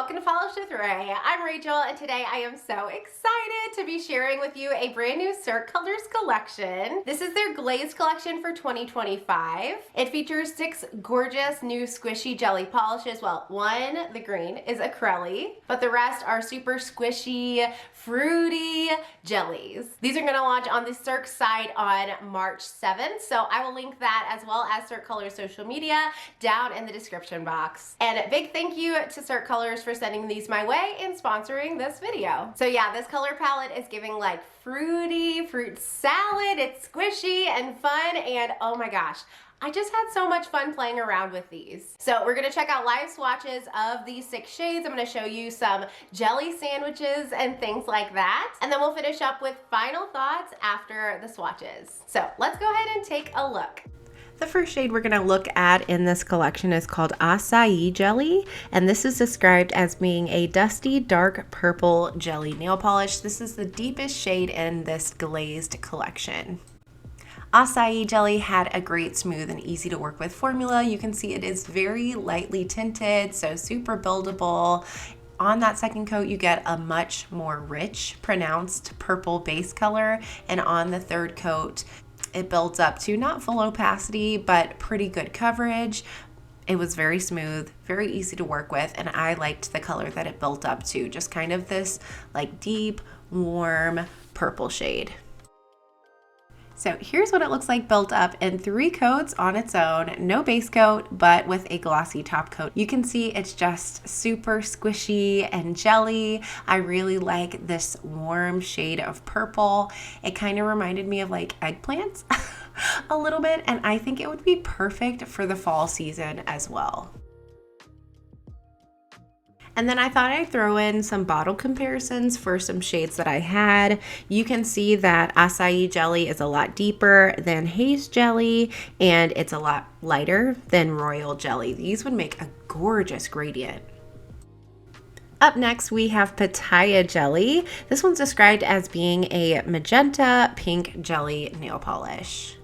welcome to Polish with Ray. I'm Rachel, and today I am so excited to be sharing with you a brand new Cirque Colors collection. This is their Glazed collection for 2025. It features 6 gorgeous new squishy jelly polishes. Well, one, the green, is acrylic, but the rest are super squishy, fruity jellies. These are going to launch on the Cirque site on March 7th, so I will link that as well as Cirque Colors social media down in the description box. And a big thank you to Cirque Colors for sending these my way and sponsoring this video. So yeah, this color palette is giving like fruity, fruit salad. It's squishy and fun, and oh my gosh, I just had so much fun playing around with these. So we're gonna check out live swatches of these 6 shades. I'm gonna show you some jelly sandwiches and things like that. And then we'll finish up with final thoughts after the swatches. So let's go ahead and take a look. The first shade we're going to look at in this collection is called Acai Jelly, and this is described as being a dusty, dark purple jelly nail polish. This is the deepest shade in this Glazed collection. Acai Jelly had a great, smooth, and easy to work with formula. You can see it is very lightly tinted, so super buildable. On that second coat, you get a much more rich, pronounced purple base color, and on the third coat, it builds up to not full opacity, but pretty good coverage. It was very smooth, very easy to work with, and I liked the color that it built up to, just kind of this like deep, warm purple shade. So here's what it looks like built up in 3 coats on its own, no base coat, but with a glossy top coat. You can see it's just super squishy and jelly. I really like this warm shade of purple. It kind of reminded me of like eggplants a little bit, and I think it would be perfect for the fall season as well. And then I thought I'd throw in some bottle comparisons for some shades that I had. You can see that Acai Jelly is a lot deeper than Haze Jelly, and it's a lot lighter than Royal Jelly. These would make a gorgeous gradient. Up next, we have Pitaya Jelly. This one's described as being a magenta pink jelly nail polish.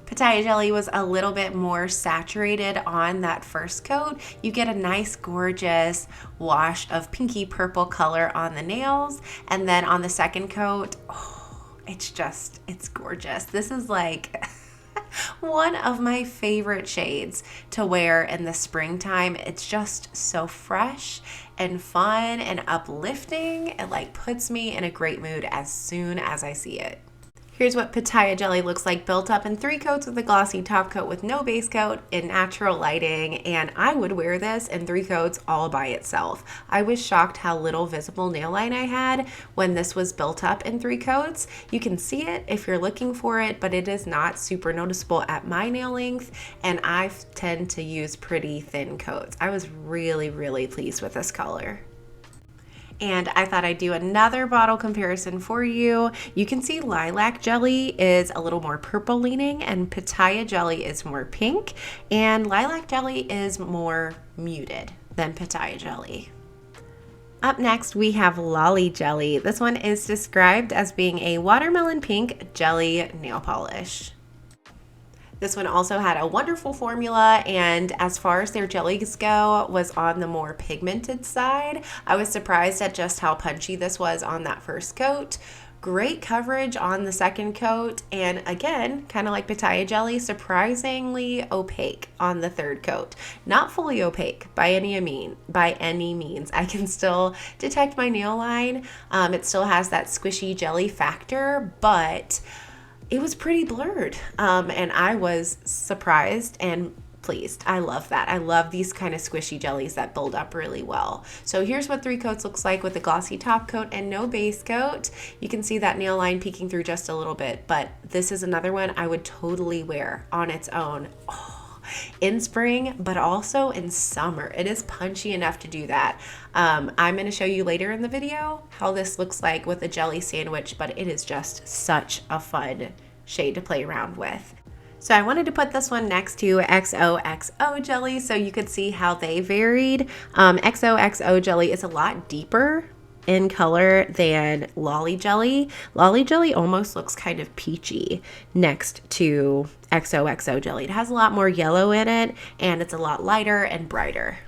Pitaya Jelly was a little bit more saturated on that first coat. You get a nice, gorgeous wash of pinky purple color on the nails. And then on the second coat, oh, it's gorgeous. This is like one of my favorite shades to wear in the springtime. It's just so fresh and fun and uplifting. It like puts me in a great mood as soon as I see it. Here's what Pitaya Jelly looks like built up in 3 coats with a glossy top coat with no base coat in natural lighting, and I would wear this in 3 coats all by itself. I was shocked how little visible nail line I had when this was built up in 3 coats. You can see it if you're looking for it, but it is not super noticeable at my nail length, and I tend to use pretty thin coats. I was really, really pleased with this color. And I thought I'd do another bottle comparison for you. You can see Lilac Jelly is a little more purple leaning, and Pitaya Jelly is more pink, and Lilac Jelly is more muted than Pitaya Jelly. Up next, we have Lolly Jelly. This one is described as being a watermelon pink jelly nail polish. This one also had a wonderful formula, and as far as their jellies go, was on the more pigmented side. I was surprised at just how punchy this was on that first coat. Great coverage on the second coat, and again, kind of like Pitaya Jelly, surprisingly opaque on the third coat. Not fully opaque by any means. I can still detect my nail line. It still has that squishy jelly factor, but it was pretty blurred, and I was surprised and pleased. I love that. I love these kind of squishy jellies that build up really well. So here's what 3 coats looks like with a glossy top coat and no base coat. You can see that nail line peeking through just a little bit, but this is another one I would totally wear on its own. In spring, but also in summer. It is punchy enough to do that. I'm going to show you later in the video how this looks like with a jelly sandwich, but it is just such a fun shade to play around with. So I wanted to put this one next to XOXO Jelly so you could see how they varied. XOXO Jelly is a lot deeper in color than Lolly Jelly. Lolly Jelly almost looks kind of peachy next to XOXO Jelly. It has a lot more yellow in it, and it's a lot lighter and brighter.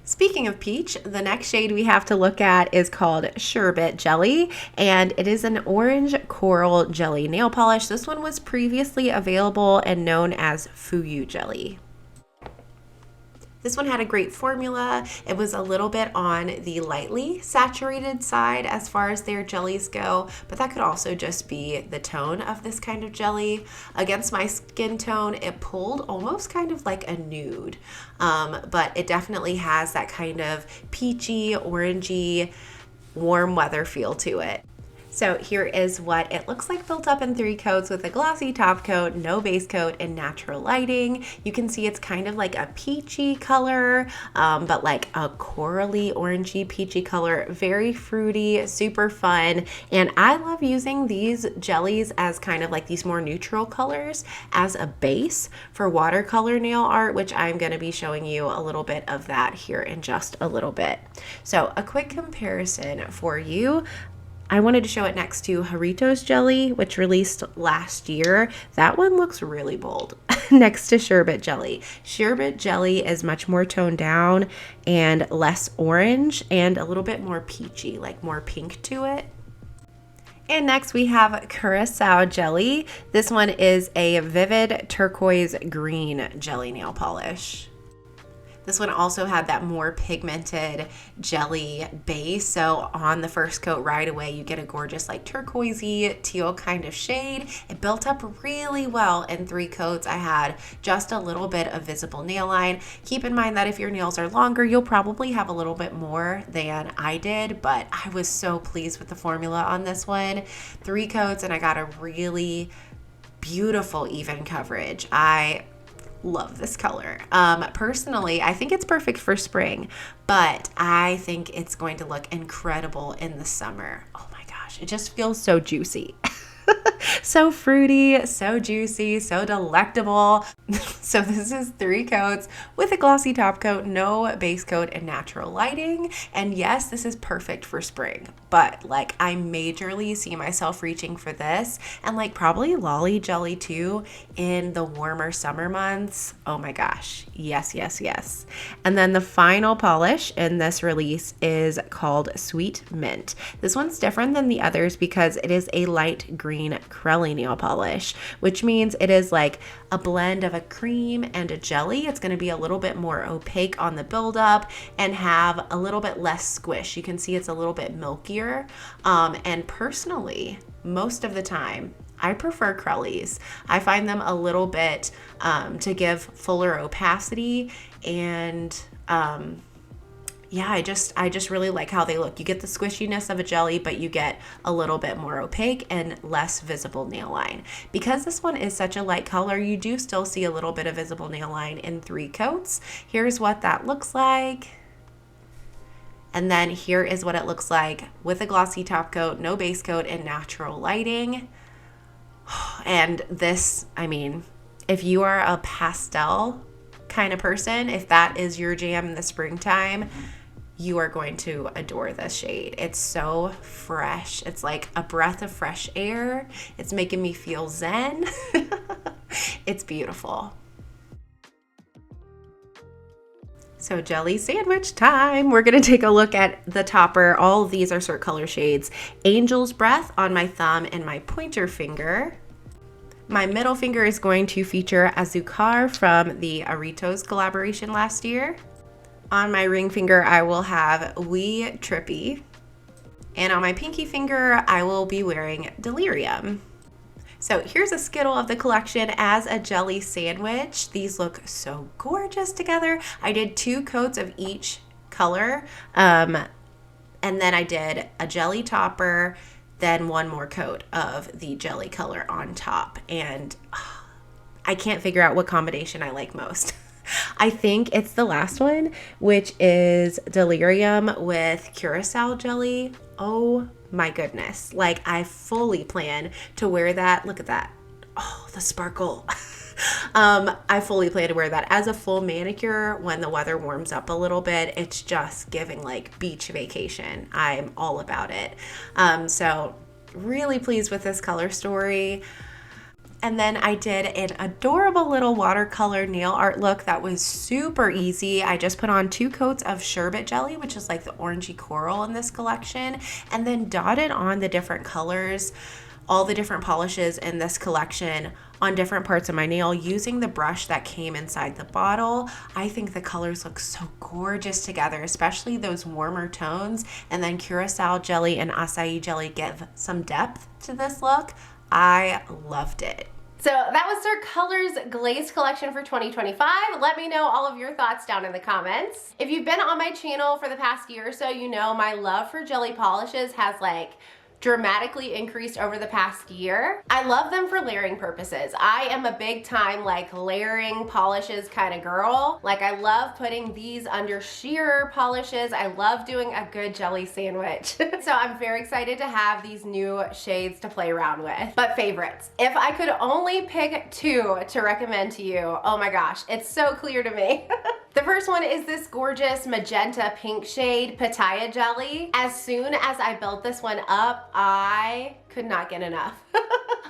Speaking of peach, the next shade we have to look at is called Sherbet Jelly, and it is an orange coral jelly nail polish. This one was previously available and known as Fuyu Jelly. This one had a great formula. It was a little bit on the lightly saturated side as far as their jellies go, but that could also just be the tone of this kind of jelly. Against my skin tone, it pulled almost kind of like a nude, but it definitely has that kind of peachy, orangey, warm weather feel to it. So here is what it looks like built up in 3 coats with a glossy top coat, no base coat, and natural lighting. You can see it's kind of like a peachy color, but like a corally, orangey, peachy color. Very fruity, super fun. And I love using these jellies as kind of like these more neutral colors as a base for watercolor nail art, which I'm going to be showing you a little bit of that here in just a little bit. So a quick comparison for you. I wanted to show it next to Jarritos Jelly, which released last year. That one looks really bold next to Sherbet Jelly. Sherbet Jelly is much more toned down and less orange and a little bit more peachy, like more pink to it. And next we have Curacao Jelly. This one is a vivid turquoise green jelly nail polish. This one also had that more pigmented jelly base. So on the first coat right away, you get a gorgeous like turquoisey teal kind of shade. It built up really well in 3 coats. I had just a little bit of visible nail line. Keep in mind that if your nails are longer, you'll probably have a little bit more than I did, but I was so pleased with the formula on this one. 3 coats and I got a really beautiful even coverage. I love this color. Personally, I think it's perfect for spring, but I think it's going to look incredible in the summer. Oh my gosh, it just feels so juicy. So fruity, so juicy, so delectable. So this is 3 coats with a glossy top coat, no base coat, and natural lighting. And yes, this is perfect for spring, but like I majorly see myself reaching for this and like probably Lolly Jelly too in the warmer summer months. Oh my gosh. Yes, yes, yes. And then the final polish in this release is called Sweet Mint. This one's different than the others because it is a light green Crelly nail polish, which means it is like a blend of a cream and a jelly. It's going to be a little bit more opaque on the buildup and have a little bit less squish. You can see it's a little bit milkier. And personally, most of the time, I prefer Crellys. I find them a little bit to give fuller opacity and yeah, I just really like how they look. You get the squishiness of a jelly, but you get a little bit more opaque and less visible nail line. Because this one is such a light color, you do still see a little bit of visible nail line in 3 coats. Here's what that looks like. And then here is what it looks like with a glossy top coat, no base coat, and natural lighting. And this, I mean, if you are a pastel kind of person, if that is your jam in the springtime, you are going to adore this shade. It's so fresh. It's like a breath of fresh air. It's making me feel zen. It's beautiful. So jelly sandwich time. We're gonna take a look at the topper. All of these are Cirque color shades. Angel's Breath on my thumb and my pointer finger. My middle finger is going to feature Azucar from the Jarritos collaboration last year. On my ring finger, I will have Wee Trippy. And on my pinky finger, I will be wearing Delirium. So here's a skittle of the collection as a jelly sandwich. These look so gorgeous together. I did 2 coats of each color. And then I did a jelly topper, then 1 more coat of the jelly color on top. And I can't figure out what combination I like most. I think it's the last one, which is Delirium with Curacao Jelly. Oh my goodness. Like I fully plan to wear that. Look at that. Oh, the sparkle. I fully plan to wear that as a full manicure when the weather warms up a little bit. It's just giving like beach vacation. I'm all about it. So really pleased with this color story. And then I did an adorable little watercolor nail art look that was super easy. I just put on 2 coats of sherbet jelly, which is like the orangey coral in this collection, and then dotted on the different colors, all the different polishes in this collection on different parts of my nail using the brush that came inside the bottle. I think the colors look so gorgeous together, especially those warmer tones, and then curacao jelly and acai jelly give some depth to this look. I loved it. So that was Cirque Colors Glazed collection for 2025. Let me know all of your thoughts down in the comments. If you've been on my channel for the past year or so, you know my love for jelly polishes has like dramatically increased over the past year. I love them for layering purposes. I am a big time like layering polishes kind of girl. Like I love putting these under sheer polishes. I love doing a good jelly sandwich. So I'm very excited to have these new shades to play around with. But favorites, if I could only pick 2 to recommend to you, oh my gosh, it's so clear to me. The first one is this gorgeous magenta pink shade, Pitaya Jelly. As soon as I built this one up, I could not get enough.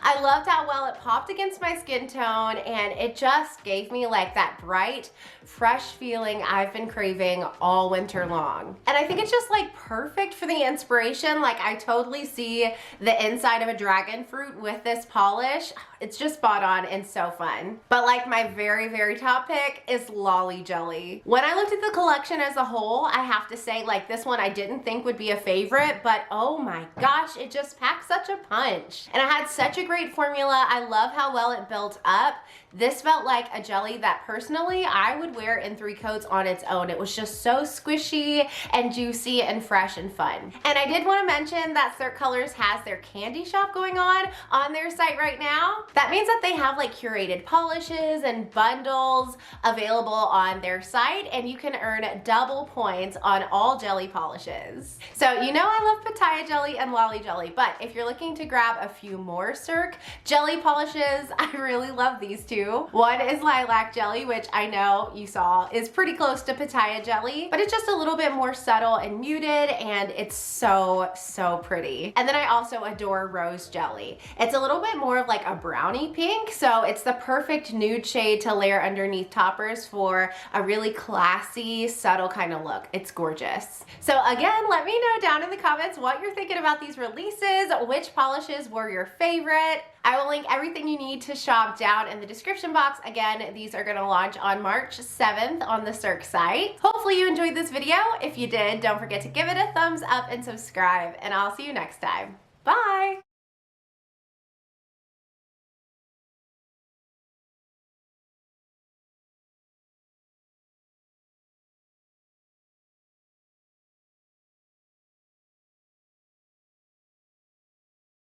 I loved how well it popped against my skin tone, and it just gave me like that bright, fresh feeling I've been craving all winter long. And I think it's just like perfect for the inspiration. Like I totally see the inside of a dragon fruit with this polish. It's just spot on and so fun. But like my very, very top pick is Lolly Jelly. When I looked at the collection as a whole, I have to say like this one I didn't think would be a favorite, but oh my gosh, it just packed such a punch. And it had such a great formula. I love how well it built up. This felt like a jelly that personally I would wear in 3 coats on its own. It was just so squishy and juicy and fresh and fun. And I did want to mention that Cirque Colors has their candy shop going on their site right now. That means that they have like curated polishes and bundles available on their site, and you can earn double points on all jelly polishes. So you know I love Pitaya Jelly and Lolly Jelly, but if you're looking to grab a few more Cirque jelly polishes, I really love these 2. One is Lilac Jelly, which I know you saw is pretty close to Pitaya Jelly, but it's just a little bit more subtle and muted, and it's so, so pretty. And then I also adore Rose Jelly. It's a little bit more of like a brownie pink, so it's the perfect nude shade to layer underneath toppers for a really classy, subtle kind of look. It's gorgeous. So again, let me know down in the comments what you're thinking about these releases, which polishes were your favorite. I will link everything you need to shop down in the description box. Again, these are gonna launch on March 7th on the Cirque site. Hopefully you enjoyed this video. If you did, don't forget to give it a thumbs up and subscribe, and I'll see you next time. Bye!